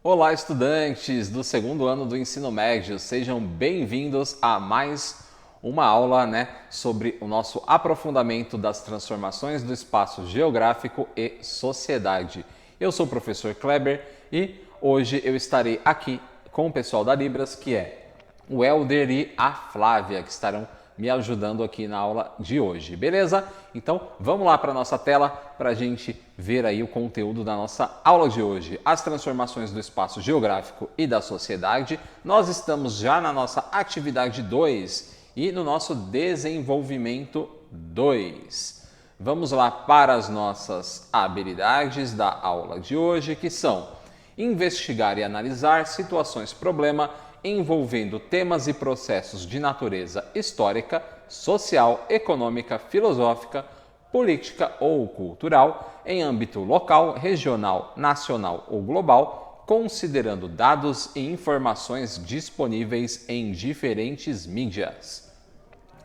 Olá, estudantes do segundo ano do ensino médio, sejam bem-vindos a mais uma aula, sobre o nosso aprofundamento das transformações do espaço geográfico e sociedade. Eu sou o professor Kleber e hoje eu estarei aqui com o pessoal da Libras, que é o Helder e a Flávia, que estarão me ajudando aqui na aula de hoje, beleza? Então vamos lá para a nossa tela para a gente ver aí o conteúdo da nossa aula de hoje. As transformações do espaço geográfico e da sociedade. Nós estamos já na nossa atividade 2 e no nosso desenvolvimento 2. Vamos lá para as nossas habilidades da aula de hoje, que são investigar e analisar situações problema envolvendo temas e processos de natureza histórica, social, econômica, filosófica, política ou cultural, em âmbito local, regional, nacional ou global, considerando dados e informações disponíveis em diferentes mídias.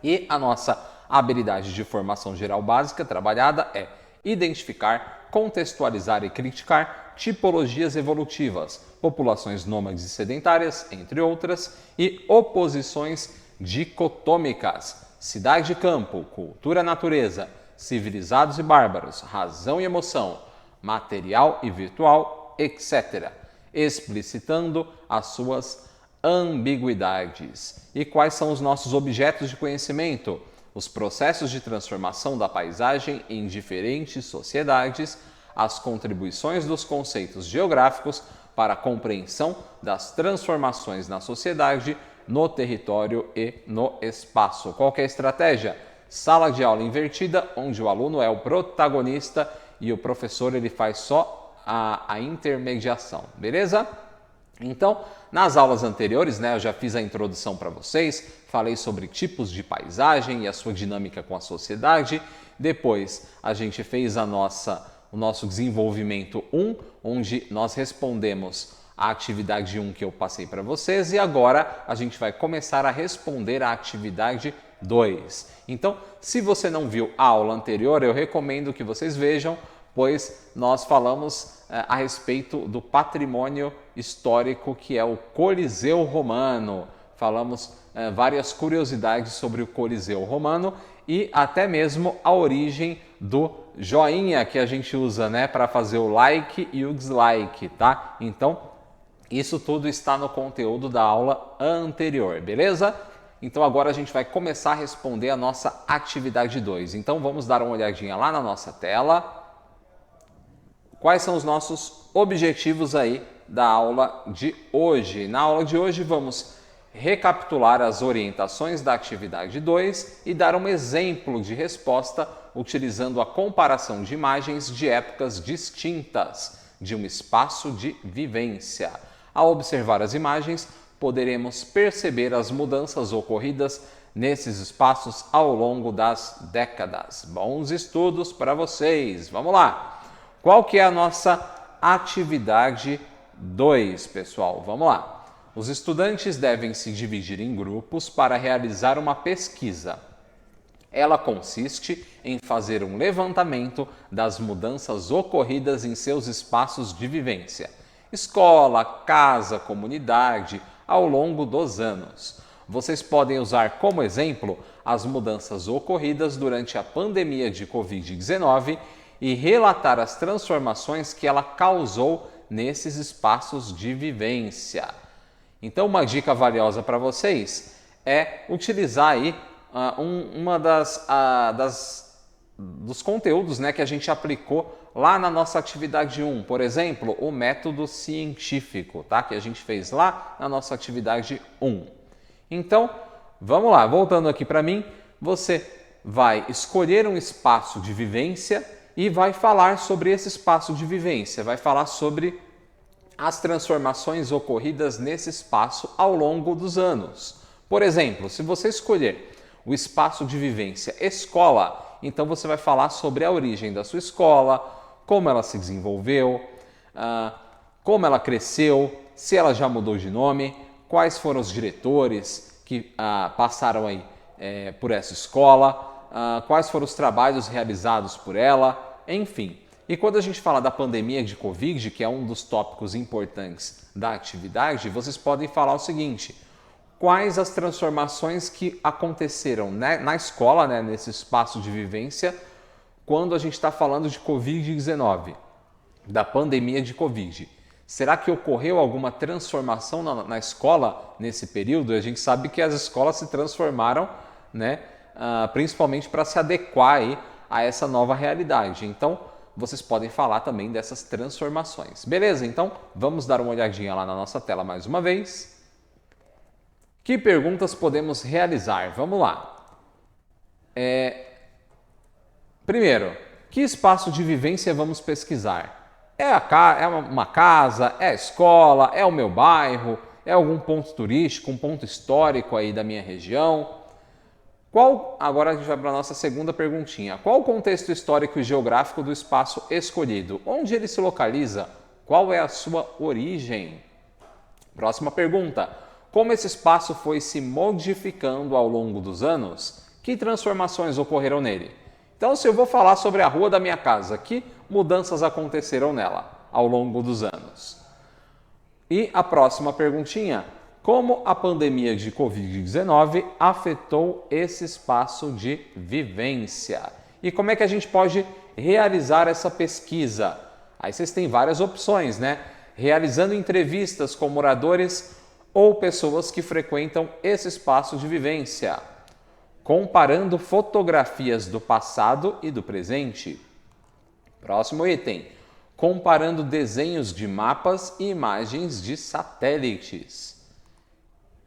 E a nossa habilidade de formação geral básica trabalhada é identificar, contextualizar e criticar tipologias evolutivas, populações nômades e sedentárias, entre outras, e oposições dicotômicas, cidade e campo, cultura-natureza, civilizados e bárbaros, razão e emoção, material e virtual, etc., explicitando as suas ambiguidades. E quais são os nossos objetos de conhecimento? Os processos de transformação da paisagem em diferentes sociedades, as contribuições dos conceitos geográficos para a compreensão das transformações na sociedade, no território e no espaço. Qual que é a estratégia? Sala de aula invertida, onde o aluno é o protagonista e o professor ele faz só a intermediação, beleza? Então, nas aulas anteriores, eu já fiz a introdução para vocês, falei sobre tipos de paisagem e a sua dinâmica com a sociedade. Depois, a gente fez o nosso desenvolvimento 1, onde nós respondemos a atividade 1 que eu passei para vocês e agora a gente vai começar a responder a atividade 2. Então, se você não viu a aula anterior, eu recomendo que vocês vejam, pois nós falamos a respeito do patrimônio histórico que é o Coliseu Romano. Falamos várias curiosidades sobre o Coliseu Romano e até mesmo a origem do joinha que a gente usa para fazer o like e o dislike, tá? Então, isso tudo está no conteúdo da aula anterior, beleza? Então agora a gente vai começar a responder a nossa atividade 2. Então vamos dar uma olhadinha lá na nossa tela. Quais são os nossos objetivos aí da aula de hoje? Na aula de hoje vamos recapitular as orientações da atividade 2 e dar um exemplo de resposta utilizando a comparação de imagens de épocas distintas de um espaço de vivência. Ao observar as imagens, poderemos perceber as mudanças ocorridas nesses espaços ao longo das décadas. Bons estudos para vocês! Vamos lá! Qual que é a nossa atividade 2, pessoal? Vamos lá. Os estudantes devem se dividir em grupos para realizar uma pesquisa. Ela consiste em fazer um levantamento das mudanças ocorridas em seus espaços de vivência, escola, casa, comunidade, ao longo dos anos. Vocês podem usar como exemplo as mudanças ocorridas durante a pandemia de Covid-19 e relatar as transformações que ela causou nesses espaços de vivência. Então, uma dica valiosa para vocês é utilizar aí dos conteúdos que a gente aplicou lá na nossa atividade 1. Por exemplo, o método científico, tá? Que a gente fez lá na nossa atividade 1. Então, vamos lá, voltando aqui para mim, você vai escolher um espaço de vivência e vai falar sobre esse espaço de vivência, vai falar sobre as transformações ocorridas nesse espaço ao longo dos anos. Por exemplo, se você escolher o espaço de vivência escola, então você vai falar sobre a origem da sua escola, como ela se desenvolveu, como ela cresceu, se ela já mudou de nome, quais foram os diretores que passaram aí por essa escola, quais foram os trabalhos realizados por ela, enfim. E quando a gente fala da pandemia de Covid, que é um dos tópicos importantes da atividade, vocês podem falar o seguinte: quais as transformações que aconteceram, né, na escola, né, nesse espaço de vivência, quando a gente está falando de Covid-19, da pandemia de Covid? Será que ocorreu alguma transformação na escola nesse período? A gente sabe que as escolas se transformaram, né, principalmente para se adequar aí a essa nova realidade. Então, vocês podem falar também dessas transformações. Beleza? Então, vamos dar uma olhadinha lá na nossa tela mais uma vez. Que perguntas podemos realizar? Vamos lá. Primeiro, que espaço de vivência vamos pesquisar? É uma casa? É a escola? É o meu bairro? É algum ponto turístico, um ponto histórico aí da minha região? Agora a gente vai para a nossa segunda perguntinha. Qual o contexto histórico e geográfico do espaço escolhido? Onde ele se localiza? Qual é a sua origem? Próxima pergunta. Como esse espaço foi se modificando ao longo dos anos? Que transformações ocorreram nele? Então, se eu vou falar sobre a rua da minha casa, que mudanças aconteceram nela ao longo dos anos? E a próxima perguntinha. Como a pandemia de Covid-19 afetou esse espaço de vivência? E como é que a gente pode realizar essa pesquisa? Aí vocês têm várias opções, né? Realizando entrevistas com moradores ou pessoas que frequentam esse espaço de vivência. Comparando fotografias do passado e do presente. Próximo item. Comparando desenhos de mapas e imagens de satélites.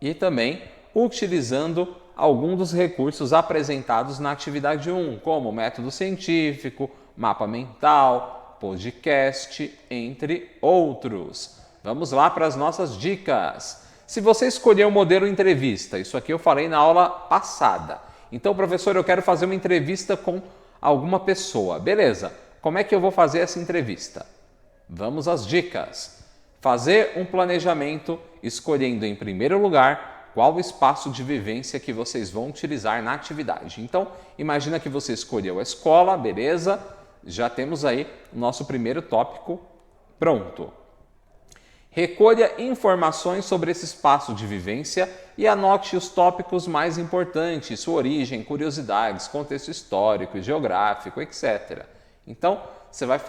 E também utilizando algum dos recursos apresentados na atividade 1, como método científico, mapa mental, podcast, entre outros. Vamos lá para as nossas dicas. Se você escolher o modelo entrevista, isso aqui eu falei na aula passada. Então, professor, eu quero fazer uma entrevista com alguma pessoa. Beleza, como é que eu vou fazer essa entrevista? Vamos às dicas. Fazer um planejamento escolhendo em primeiro lugar qual o espaço de vivência que vocês vão utilizar na atividade. Então, imagina que você escolheu a escola, beleza? Já temos aí o nosso primeiro tópico pronto. Recolha informações sobre esse espaço de vivência e anote os tópicos mais importantes, sua origem, curiosidades, contexto histórico e geográfico, etc. Então, você vai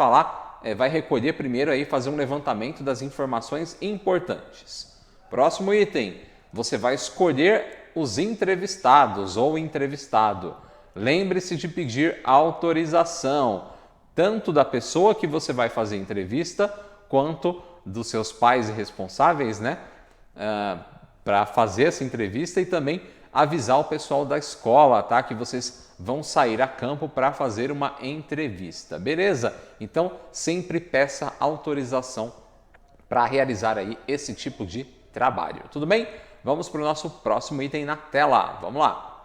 vai recolher primeiro aí, fazer um levantamento das informações importantes. Próximo item, você vai escolher os entrevistados ou entrevistado. Lembre-se de pedir autorização, tanto da pessoa que você vai fazer a entrevista, quanto dos seus pais e responsáveis, né? Para fazer essa entrevista e também avisar o pessoal da escola, tá? Que vocês vão sair a campo para fazer uma entrevista, beleza? Então, sempre peça autorização para realizar aí esse tipo de trabalho, tudo bem? Vamos para o nosso próximo item na tela, vamos lá.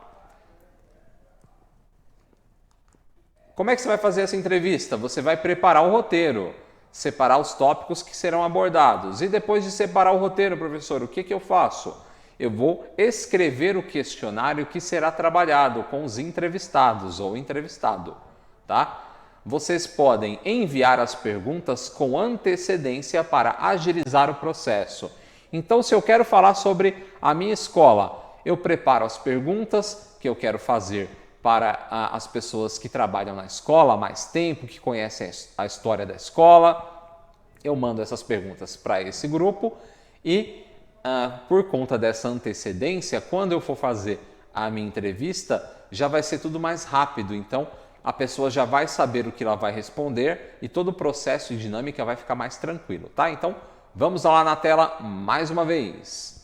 Como é que você vai fazer essa entrevista? Você vai preparar o roteiro, separar os tópicos que serão abordados. E depois de separar o roteiro, professor, o que eu faço? Eu vou escrever o questionário que será trabalhado com os entrevistados ou entrevistado, tá? Vocês podem enviar as perguntas com antecedência para agilizar o processo. Então, se eu quero falar sobre a minha escola, eu preparo as perguntas que eu quero fazer para as pessoas que trabalham na escola há mais tempo, que conhecem a história da escola. Eu mando essas perguntas para esse grupo e por conta dessa antecedência, quando eu for fazer a minha entrevista, já vai ser tudo mais rápido. Então, a pessoa já vai saber o que ela vai responder e todo o processo e dinâmica vai ficar mais tranquilo, tá? Então, vamos lá na tela mais uma vez.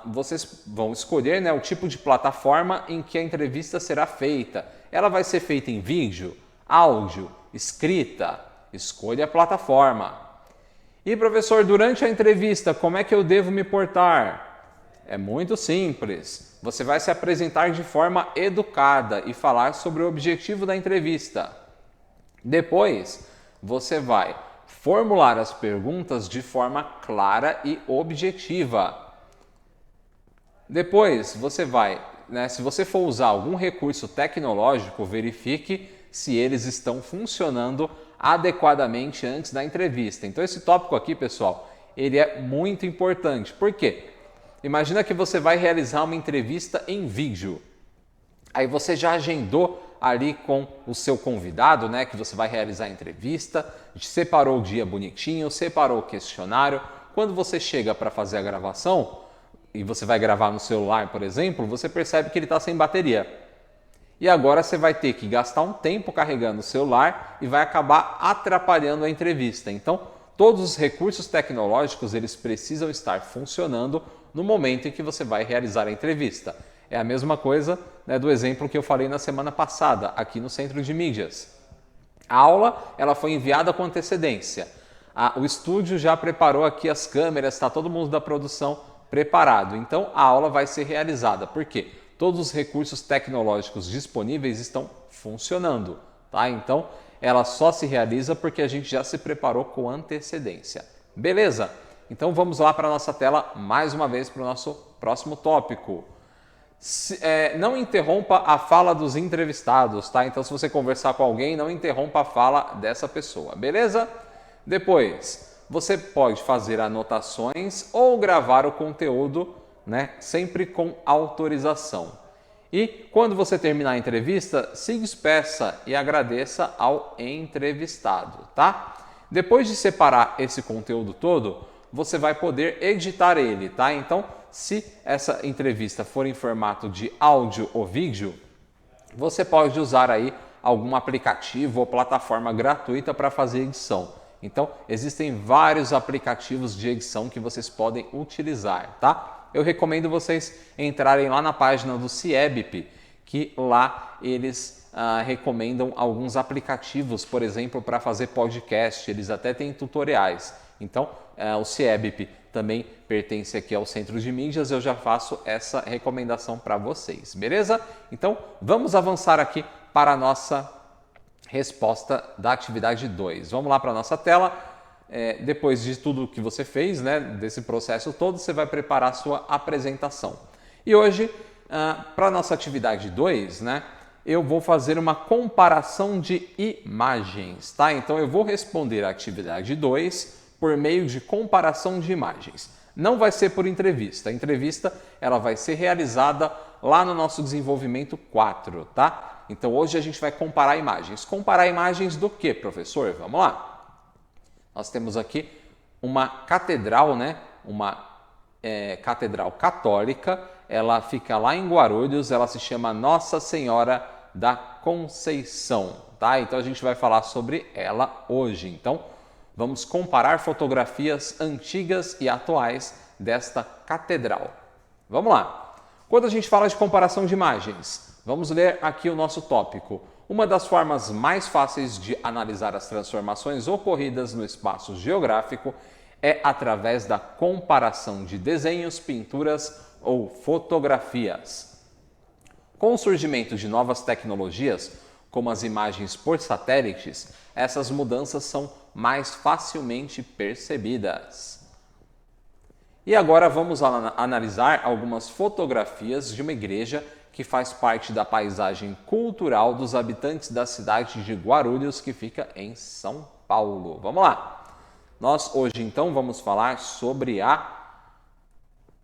Vocês vão escolher, né, o tipo de plataforma em que a entrevista será feita. Ela vai ser feita em vídeo, áudio, escrita. Escolha a plataforma. E professor, durante a entrevista, como é que eu devo me portar? É muito simples. Você vai se apresentar de forma educada e falar sobre o objetivo da entrevista. Depois, você vai formular as perguntas de forma clara e objetiva. Depois, você vai, né, se você for usar algum recurso tecnológico, verifique se eles estão funcionando adequadamente antes da entrevista. Então esse tópico aqui, pessoal, ele é muito importante. Por quê? Imagina que você vai realizar uma entrevista em vídeo. Aí você já agendou ali com o seu convidado, né, que você vai realizar a entrevista, separou o dia bonitinho, separou o questionário. Quando você chega para fazer a gravação, e você vai gravar no celular, por exemplo, você percebe que ele está sem bateria. E agora você vai ter que gastar um tempo carregando o celular e vai acabar atrapalhando a entrevista. Então, todos os recursos tecnológicos, eles precisam estar funcionando no momento em que você vai realizar a entrevista. É a mesma coisa, né, do exemplo que eu falei na semana passada, aqui no Centro de Mídias. A aula ela foi enviada com antecedência. O estúdio já preparou aqui as câmeras, está todo mundo da produção preparado. Então, a aula vai ser realizada. Por quê? Todos os recursos tecnológicos disponíveis estão funcionando, tá? Então, ela só se realiza porque a gente já se preparou com antecedência. Beleza? Então, vamos lá para a nossa tela mais uma vez para o nosso próximo tópico. Não interrompa a fala dos entrevistados, tá? Então, se você conversar com alguém, não interrompa a fala dessa pessoa, beleza? Depois, você pode fazer anotações ou gravar o conteúdo, né, sempre com autorização. E quando você terminar a entrevista, se despeça e agradeça ao entrevistado, tá? Depois de separar esse conteúdo todo, você vai poder editar ele, tá? Então, se essa entrevista for em formato de áudio ou vídeo, você pode usar aí algum aplicativo ou plataforma gratuita para fazer edição. Então, existem vários aplicativos de edição que vocês podem utilizar, tá? Eu recomendo vocês entrarem lá na página do CIEBP, que lá eles recomendam alguns aplicativos, por exemplo, para fazer podcast. Eles até têm tutoriais. Então, o CIEBP também pertence aqui ao Centro de Mídias, eu já faço essa recomendação para vocês, beleza? Então, vamos avançar aqui para a nossa resposta da atividade 2. Vamos lá para a nossa tela. Depois de tudo que você fez, né, desse processo todo, você vai preparar a sua apresentação. E hoje, para a nossa atividade 2, né, eu vou fazer uma comparação de imagens, tá? Então, eu vou responder a atividade 2 por meio de comparação de imagens. Não vai ser por entrevista. A entrevista ela vai ser realizada lá no nosso desenvolvimento 4, tá? Então, hoje a gente vai comparar imagens. Comparar imagens do que, professor? Vamos lá. Nós temos aqui uma catedral, né? Uma catedral católica. Ela fica lá em Guarulhos. Ela se chama Nossa Senhora da Conceição, tá? Então, a gente vai falar sobre ela hoje. Então, vamos comparar fotografias antigas e atuais desta catedral. Vamos lá. Quando a gente fala de comparação de imagens, vamos ler aqui o nosso tópico. Uma das formas mais fáceis de analisar as transformações ocorridas no espaço geográfico é através da comparação de desenhos, pinturas ou fotografias. Com o surgimento de novas tecnologias, como as imagens por satélites, essas mudanças são mais facilmente percebidas. E agora vamos analisar algumas fotografias de uma igreja que faz parte da paisagem cultural dos habitantes da cidade de Guarulhos, que fica em São Paulo. Vamos lá! Nós hoje então vamos falar sobre a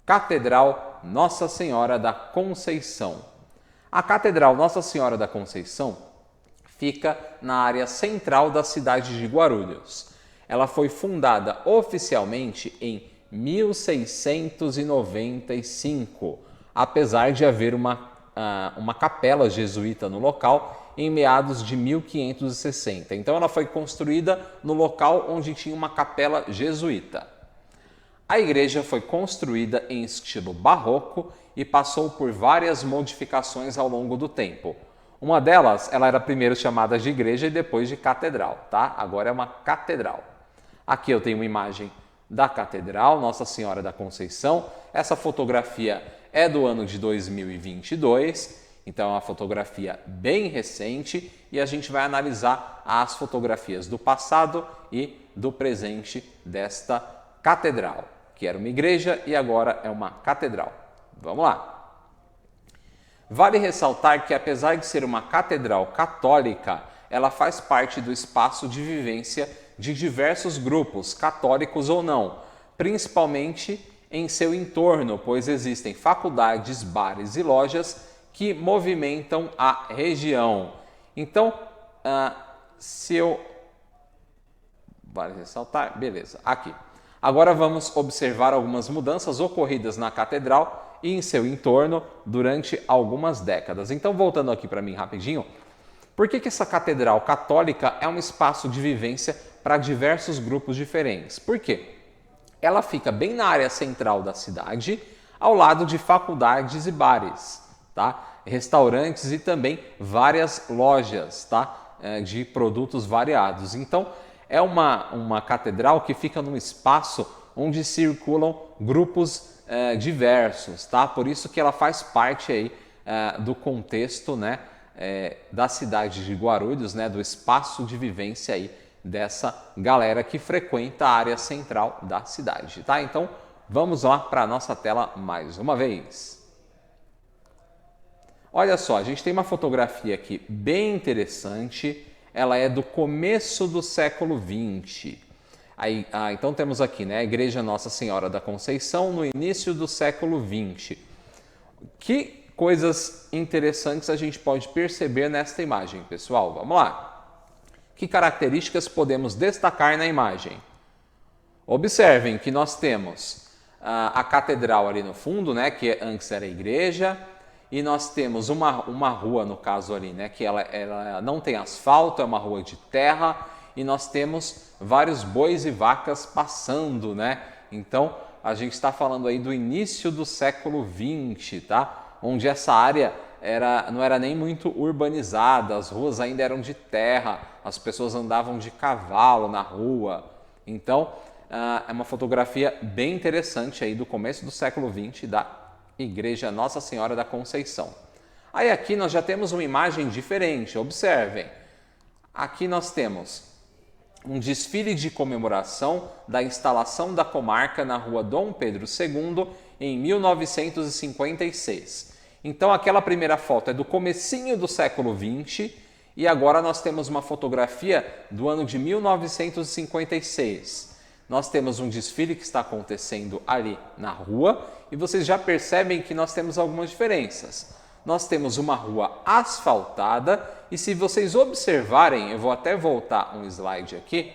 Catedral Nossa Senhora da Conceição. A Catedral Nossa Senhora da Conceição fica na área central da cidade de Guarulhos. Ela foi fundada oficialmente em 1695, apesar de haver uma capela jesuíta no local em meados de 1560. Então ela foi construída no local onde tinha uma capela jesuíta. A igreja foi construída em estilo barroco e passou por várias modificações ao longo do tempo. Uma delas, ela era primeiro chamada de igreja e depois de catedral, tá? Agora é uma catedral. Aqui eu tenho uma imagem da catedral, Nossa Senhora da Conceição. Essa fotografia é do ano de 2022, então é uma fotografia bem recente e a gente vai analisar as fotografias do passado e do presente desta catedral, que era uma igreja e agora é uma catedral. Vamos lá! Vale ressaltar que, apesar de ser uma catedral católica, ela faz parte do espaço de vivência de diversos grupos, católicos ou não, principalmente em seu entorno, pois existem faculdades, bares e lojas que movimentam a região. Então, se eu... Vale ressaltar? Beleza, aqui. Agora vamos observar algumas mudanças ocorridas na catedral e em seu entorno durante algumas décadas. Então, voltando aqui para mim rapidinho, por que essa catedral católica é um espaço de vivência para diversos grupos diferentes? Por quê? Ela fica bem na área central da cidade, ao lado de faculdades e bares, tá? Restaurantes e também várias lojas, tá? De produtos variados. Então, é uma catedral que fica num espaço onde circulam grupos diversos, tá? Por isso que ela faz parte aí do contexto, né, da cidade de Guarulhos, né, do espaço de vivência aí dessa galera que frequenta a área central da cidade, tá? Então, vamos lá para a nossa tela mais uma vez. Olha só, a gente tem uma fotografia aqui bem interessante. Ela é do começo do século XX. Aí, então temos aqui, né, a Igreja Nossa Senhora da Conceição no início do século XX. Que coisas interessantes a gente pode perceber nesta imagem, pessoal? Vamos lá. Que características podemos destacar na imagem? Observem que nós temos a catedral ali no fundo, né, que antes era a igreja. E nós temos uma rua, no caso ali, né, que ela não tem asfalto, é uma rua de terra, e nós temos vários bois e vacas passando, né? Então, a gente está falando aí do início do século XX, tá? Onde essa área não era nem muito urbanizada, as ruas ainda eram de terra, as pessoas andavam de cavalo na rua. Então, é uma fotografia bem interessante aí do começo do século XX da Igreja Nossa Senhora da Conceição. Aí aqui nós já temos uma imagem diferente, observem. Aqui nós temos um desfile de comemoração da instalação da comarca na rua Dom Pedro II em 1956. Então aquela primeira foto é do comecinho do século XX e agora nós temos uma fotografia do ano de 1956. Nós temos um desfile que está acontecendo ali na rua e vocês já percebem que nós temos algumas diferenças. Nós temos uma rua asfaltada e se vocês observarem, eu vou até voltar um slide aqui,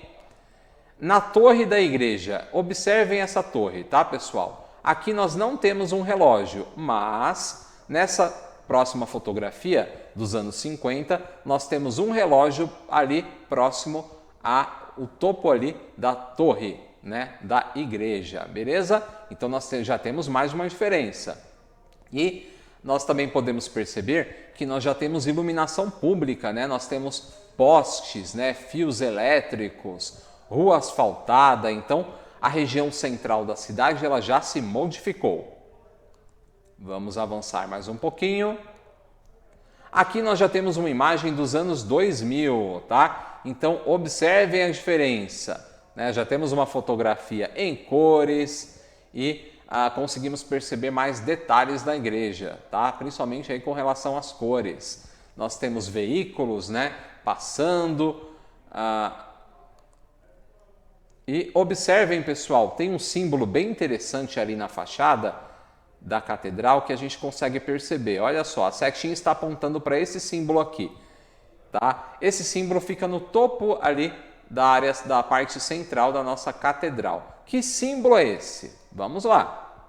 na torre da igreja, observem essa torre, tá, pessoal? Aqui nós não temos um relógio, mas nessa próxima fotografia dos anos 50, nós temos um relógio ali próximo ao topo ali da torre, né, da igreja, beleza? Então nós já temos mais uma diferença. E nós também podemos perceber que nós já temos iluminação pública, né? Nós temos postes, né, fios elétricos, rua asfaltada, então a região central da cidade ela já se modificou. Vamos avançar mais um pouquinho. Aqui nós já temos uma imagem dos anos 2000, tá? Então observem a diferença, né? Já temos uma fotografia em cores e conseguimos perceber mais detalhes da igreja, tá? Principalmente aí com relação às cores. Nós temos veículos, né, passando. E observem, pessoal, tem um símbolo bem interessante ali na fachada da catedral que a gente consegue perceber. Olha só, a setinha está apontando para esse símbolo aqui, tá? Esse símbolo fica no topo ali da parte central da nossa catedral. Que símbolo é esse? Vamos lá.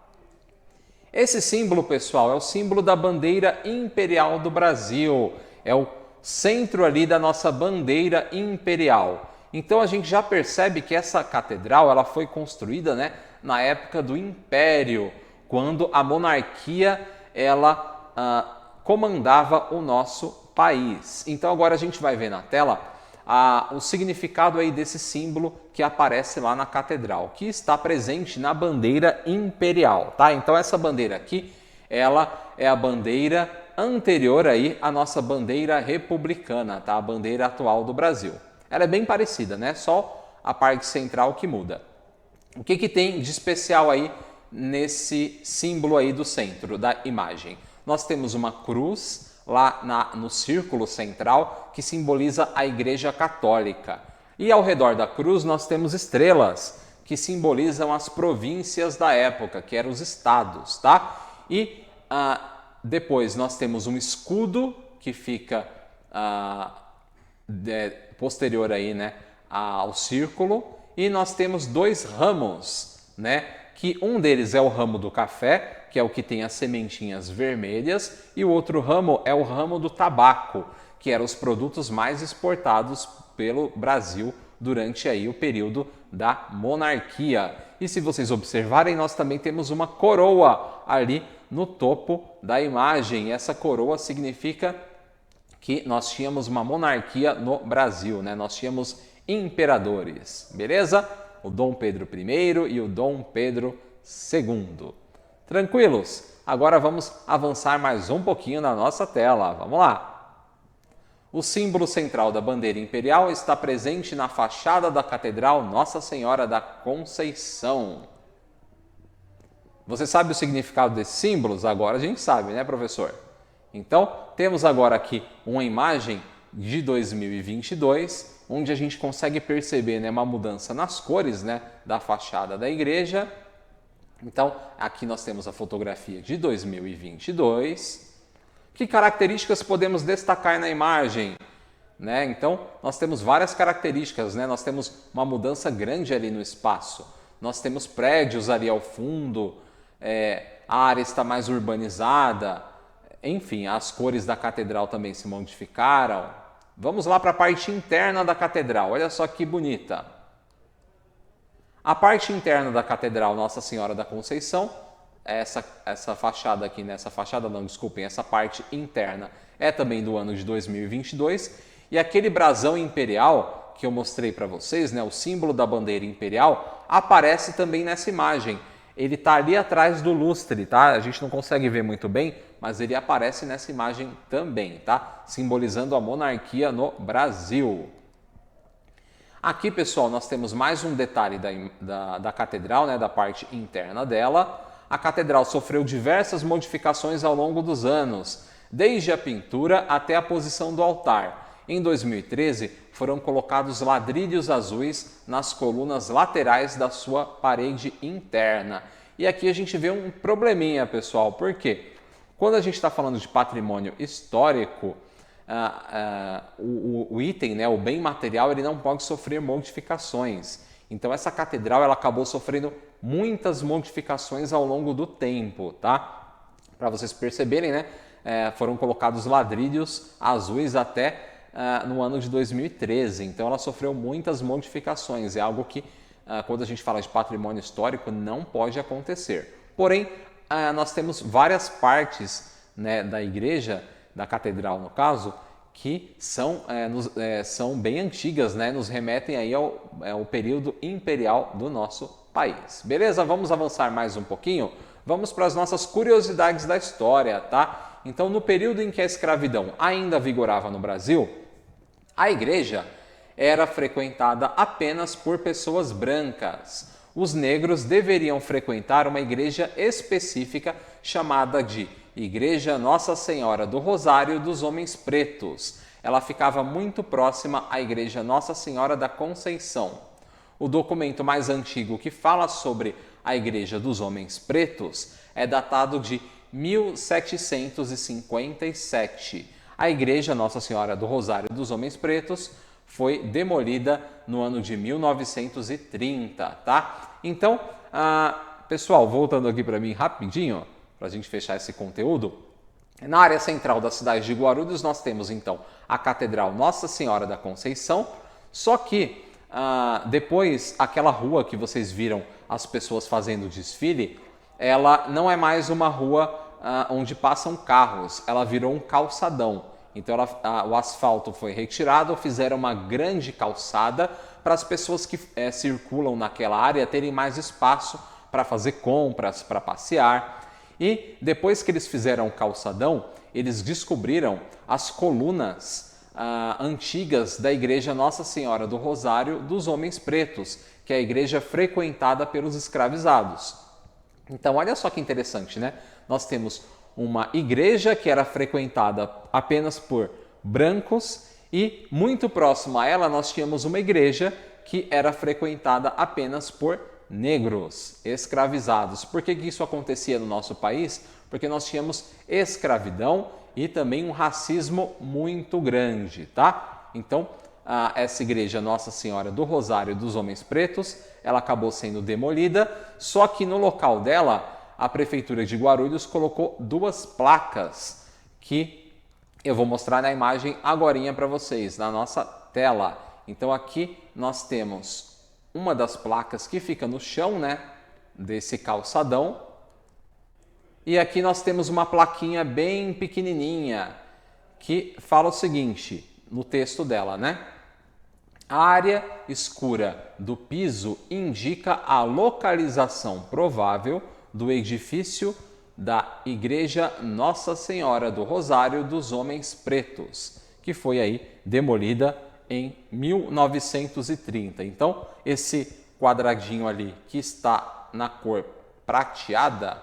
Esse símbolo, pessoal, é o símbolo da bandeira imperial do Brasil. É o centro ali da nossa bandeira imperial. Então a gente já percebe que essa catedral ela foi construída, né, na época do Império, quando a monarquia ela comandava o nosso país. Então agora a gente vai ver na tela o significado aí desse símbolo que aparece lá na catedral, que está presente na bandeira imperial, tá? Então essa bandeira aqui, ela é a bandeira anterior aí à nossa bandeira republicana, tá? A bandeira atual do Brasil. Ela é bem parecida, né? Só a parte central que muda. O que tem de especial aí nesse símbolo aí do centro da imagem? Nós temos uma cruz, lá no círculo central, que simboliza a Igreja Católica. E ao redor da cruz nós temos estrelas, que simbolizam as províncias da época, que eram os estados, tá? E depois nós temos um escudo que fica posterior aí, né, ao círculo, e nós temos dois ramos, né, que um deles é o ramo do café, que é o que tem as sementinhas vermelhas, e o outro ramo é o ramo do tabaco, que eram os produtos mais exportados pelo Brasil durante aí o período da monarquia. E se vocês observarem, nós também temos uma coroa ali no topo da imagem. E essa coroa significa que nós tínhamos uma monarquia no Brasil, né? Nós tínhamos imperadores, beleza? O Dom Pedro I e o Dom Pedro II. Tranquilos? Agora vamos avançar mais um pouquinho na nossa tela. Vamos lá! O símbolo central da bandeira imperial está presente na fachada da Catedral Nossa Senhora da Conceição. Você sabe o significado desses símbolos? Agora a gente sabe, né, professor? Então, temos agora aqui uma imagem de 2022, onde a gente consegue perceber, né, uma mudança nas cores, né, da fachada da igreja. Então, aqui nós temos a fotografia de 2022. Que características podemos destacar na imagem? Né? Então, nós temos várias características, né? Nós temos uma mudança grande ali no espaço. Nós temos prédios ali ao fundo, a área está mais urbanizada, enfim, as cores da catedral também se modificaram. Vamos lá para a parte interna da catedral, olha só que bonita. A parte interna da Catedral Nossa Senhora da Conceição, essa fachada aqui, né? Essa parte interna é também do ano de 2022. E aquele brasão imperial que eu mostrei para vocês, né? O símbolo da bandeira imperial, aparece também nessa imagem. Ele está ali atrás do lustre, tá? A gente não consegue ver muito bem, mas ele aparece nessa imagem também, tá? Simbolizando a monarquia no Brasil. Aqui, pessoal, nós temos mais um detalhe da catedral, né, da parte interna dela. A catedral sofreu diversas modificações ao longo dos anos, desde a pintura até a posição do altar. Em 2013, foram colocados ladrilhos azuis nas colunas laterais da sua parede interna. E aqui a gente vê um probleminha, pessoal, por quê? Quando a gente está falando de patrimônio histórico, o item, né, o bem material, ele não pode sofrer modificações. Então essa catedral ela acabou sofrendo muitas modificações ao longo do tempo, tá? Para vocês perceberem, né, foram colocados ladrilhos azuis até no ano de 2013. Então ela sofreu muitas modificações. É algo que, quando a gente fala de patrimônio histórico, não pode acontecer. Porém, nós temos várias partes, né, da igreja, da catedral no caso, que são bem antigas, né? Nos remetem aí ao período imperial do nosso país. Beleza? Vamos avançar mais um pouquinho? Vamos para as nossas curiosidades da história, tá? Então, no período em que a escravidão ainda vigorava no Brasil, a igreja era frequentada apenas por pessoas brancas. Os negros deveriam frequentar uma igreja específica chamada de Igreja Nossa Senhora do Rosário dos Homens Pretos. Ela ficava muito próxima à Igreja Nossa Senhora da Conceição. O documento mais antigo que fala sobre a Igreja dos Homens Pretos é datado de 1757. A Igreja Nossa Senhora do Rosário dos Homens Pretos foi demolida no ano de 1930, tá? Então, pessoal, voltando aqui para mim rapidinho, para a gente fechar esse conteúdo, na área central da cidade de Guarulhos nós temos então a Catedral Nossa Senhora da Conceição, só que depois aquela rua que vocês viram as pessoas fazendo desfile, ela não é mais uma rua onde passam carros, ela virou um calçadão. Então o asfalto foi retirado, fizeram uma grande calçada para as pessoas que circulam naquela área terem mais espaço para fazer compras, para passear. E depois que eles fizeram o calçadão, eles descobriram as colunas antigas da Igreja Nossa Senhora do Rosário dos Homens Pretos, que é a igreja frequentada pelos escravizados. Então, olha só que interessante, né? Nós temos uma igreja que era frequentada apenas por brancos e muito próximo a ela nós tínhamos uma igreja que era frequentada apenas por negros escravizados. Por que isso acontecia no nosso país? Porque nós tínhamos escravidão e também um racismo muito grande, tá? Então, essa igreja Nossa Senhora do Rosário dos Homens Pretos, ela acabou sendo demolida, só que no local dela, a Prefeitura de Guarulhos colocou 2 placas que eu vou mostrar na imagem agorinha para vocês, na nossa tela. Então aqui nós temos uma das placas que fica no chão, né, desse calçadão. E aqui nós temos uma plaquinha bem pequenininha que fala o seguinte, no texto dela, né? A área escura do piso indica a localização provável do edifício da Igreja Nossa Senhora do Rosário dos Homens Pretos, que foi aí demolida em 1930. Então, esse quadradinho ali que está na cor prateada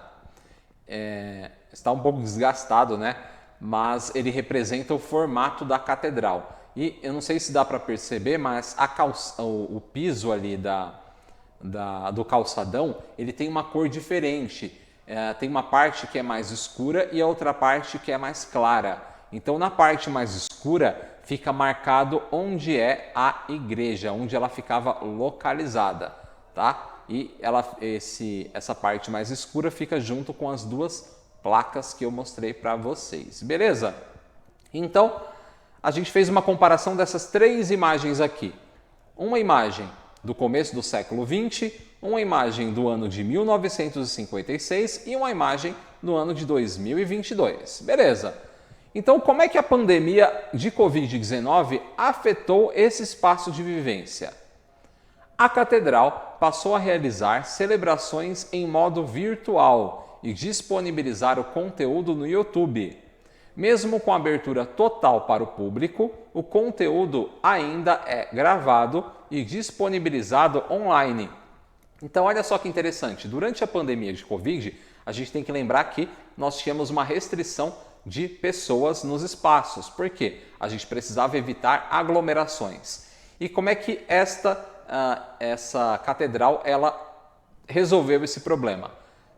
está um pouco desgastado, né? Mas ele representa o formato da catedral. E eu não sei se dá para perceber, mas o piso ali do calçadão, ele tem uma cor diferente. Tem uma parte que é mais escura e a outra parte que é mais clara. Então, na parte mais escura, fica marcado onde é a igreja, onde ela ficava localizada, tá? E essa parte mais escura fica junto com as 2 placas que eu mostrei para vocês, beleza? Então, a gente fez uma comparação dessas 3 imagens aqui. Uma imagem do começo do século XX, uma imagem do ano de 1956 e uma imagem do ano de 2022. Beleza? Então, como é que a pandemia de Covid-19 afetou esse espaço de vivência? A catedral passou a realizar celebrações em modo virtual e disponibilizar o conteúdo no YouTube. Mesmo com abertura total para o público, o conteúdo ainda é gravado e disponibilizado online. Então, olha só que interessante, durante a pandemia de Covid, a gente tem que lembrar que nós tínhamos uma restrição de pessoas nos espaços. Por quê? A gente precisava evitar aglomerações. E como é que essa catedral ela resolveu esse problema?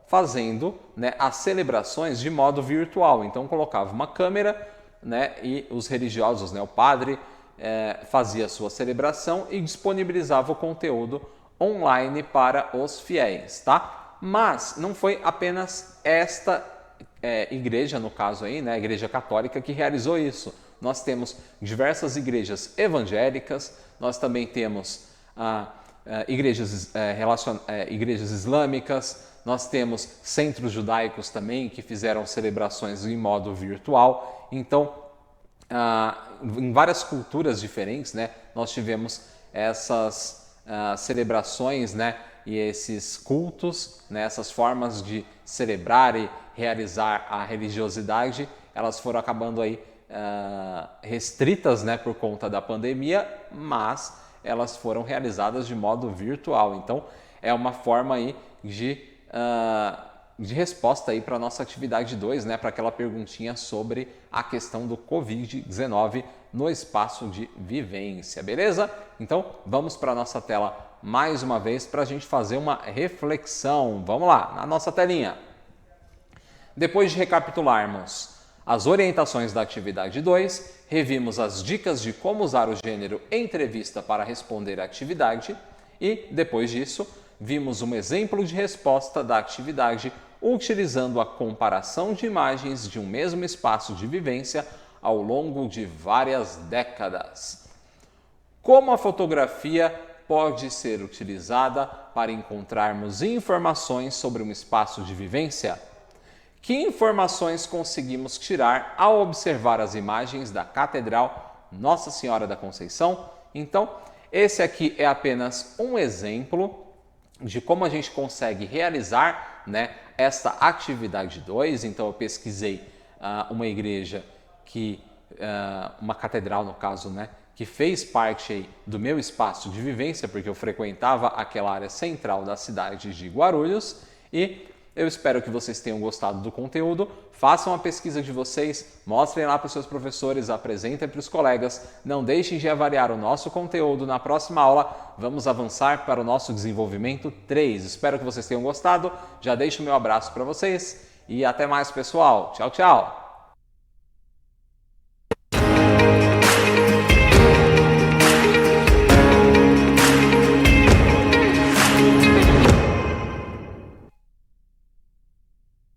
Fazendo, né, as celebrações de modo virtual. Então colocava uma câmera, né, e os religiosos, né, o padre, fazia a sua celebração e disponibilizava o conteúdo online para os fiéis, tá? Mas não foi apenas esta igreja, no caso aí, né, a Igreja Católica, que realizou isso. Nós temos diversas igrejas evangélicas, nós também temos igrejas islâmicas, nós temos centros judaicos também que fizeram celebrações em modo virtual. Então, em várias culturas diferentes, né, nós tivemos essas celebrações, né, e esses cultos, né, essas formas de celebrar e realizar a religiosidade, elas foram acabando aí restritas, né, por conta da pandemia, mas elas foram realizadas de modo virtual. Então, é uma forma aí de resposta aí para a nossa atividade 2, né, para aquela perguntinha sobre a questão do Covid-19 no espaço de vivência, beleza? Então, vamos para a nossa tela mais uma vez para a gente fazer uma reflexão. Vamos lá, na nossa telinha. Depois de recapitularmos as orientações da atividade 2, revimos as dicas de como usar o gênero entrevista para responder à atividade e, depois disso, vimos um exemplo de resposta da atividade utilizando a comparação de imagens de um mesmo espaço de vivência ao longo de várias décadas. Como a fotografia pode ser utilizada para encontrarmos informações sobre um espaço de vivência? Que informações conseguimos tirar ao observar as imagens da Catedral Nossa Senhora da Conceição? Então, esse aqui é apenas um exemplo de como a gente consegue realizar, né, esta atividade 2. Então, eu pesquisei uma igreja uma catedral no caso, né, que fez parte aí do meu espaço de vivência, porque eu frequentava aquela área central da cidade de Guarulhos, e Eu espero que vocês tenham gostado do conteúdo. Façam a pesquisa de vocês, mostrem lá para os seus professores, apresentem para os colegas. Não deixem de avaliar o nosso conteúdo. Na próxima aula, vamos avançar para o nosso desenvolvimento 3. Espero que vocês tenham gostado. Já deixo o meu abraço para vocês e até mais, pessoal. Tchau, tchau!